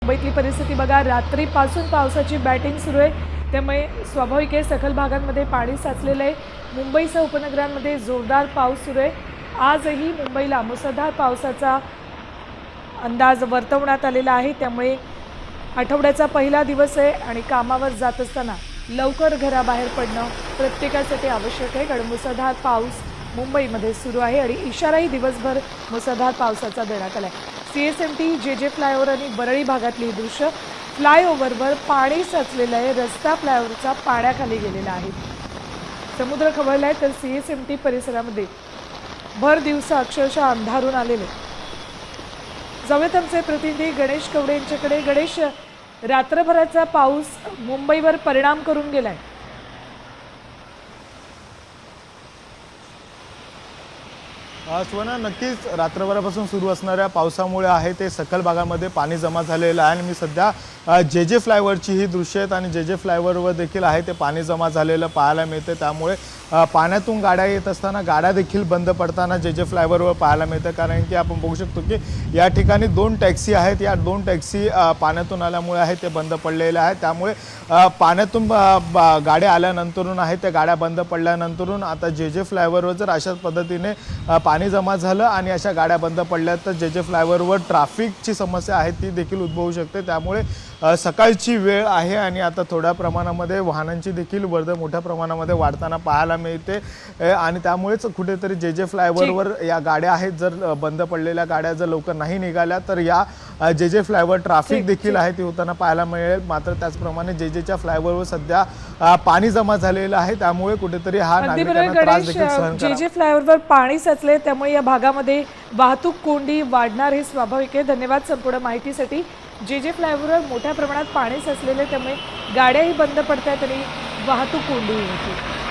मुंबईतली परिस्थिती बघा, रात्रीपासून पावसाची बॅटिंग सुरू आहे, त्यामुळे स्वाभाविक आहे सखल भागांमध्ये पाणी साचलेलं आहे। मुंबईसह उपनगरांमध्ये जोरदार पाऊस सुरू आहे। आजही मुंबईला मुसळधार पावसाचा अंदाज वर्तवण्यात आलेला आहे, त्यामुळे आठवड्याचा पहिला दिवस आहे आणि कामावर जात असताना लवकर घराबाहेर पडणं प्रत्येकासाठी आवश्यक आहे, कारण मुसळधार पाऊस मुंबईमध्ये सुरू आहे आणि इशाराही दिवसभर मुसळधार पावसाचा देण्यात आला आहे। CSMT जे फ्लायओव्हर आणि बरळी भागातली ही दृश्य, फ्लायओव्हरवर पाणी साचलेलं आहे, रस्ता फ्लायओव्हरचा पाण्याखाली गेलेला आहे, समुद्र खवळला आहे। तर CSMT परिसरामध्ये भर दिवसा अक्षरशः अंधारून आलेले। जाऊयात आमचे प्रतिनिधी गणेश कवडे यांच्याकडे। गणेश, रात्रभराचा पाऊस मुंबईवर परिणाम करून गेलाय। सुवर्णा, नक्कीच रात्रभरापासून सुरू असणाऱ्या पावसामुळे आहे ते सखल भागामध्ये पाणी जमा झालेलं आहे आणि मी सध्या जे फ्लायओव्हरची ही दृश्य आहेत आणि जे फ्लायओव्हरवर देखील आहे ते पाणी जमा झालेलं पाहायला मिळते। त्यामुळे पाण्यातून गाड्या येत असताना गाड्या देखील बंद पडताना जे फ्लायओव्हरवर पाहायला मिळतं, कारण की आपण बघू शकतो की या ठिकाणी 2 टॅक्सी आहेत, या 2 टॅक्सी पाण्यातून आल्यामुळे आहे ते बंद पडलेल्या आहेत। त्यामुळे पाण्यातून गाड्या आल्यानंतरून आहे त्या गाड्या बंद पडल्यानंतरून आता जे फ्लायओव्हरवर जर अशाच पद्धतीने पाणी जमा झालं आणि अशा गाड्या बंद पडल्या तर जे फ्लायओव्हरवर ट्रॅफिकची समस्या आहे ती देखील उद्भवू शकते। त्यामुळे सकाळची वेळ आहे आणि आता थोड्या प्रमाणामध्ये वाहनांची देखील वर्दळ मोठ्या प्रमाणामध्ये वाढताना पाहायला मिळते आणि त्यामुळेच कुठेतरी जे फ्लायओव्हरवर या गाड्या आहेत, जर बंद पडलेल्या गाड्या जर लवकर नाही निघाल्या तर या जे फ्लायओव्हर ट्रॅफिक देखील आहे ती होताना पाहायला मिळेल। मात्र त्याचप्रमाणे जेच्या फ्लायओव्हरवर सध्या पाणी जमा झालेलं आहे, त्यामुळे कुठेतरी हा नागरिकांना त्रास देखील सहन करावा। जे फ्लायओव्हरवर पाणी साचले त्यामुळे या भागामध्ये वाहतूक कोंडी वाढणार हे स्वाभाविक आहे। धन्यवाद संपूर्ण माहितीसाठी। जे फ्लायओव्हरवर मोठ्या प्रमाणात पाणी साचलेले, त्यामुळे गाड्याही बंद पडतात आणि वाहतूक कोंडी होते।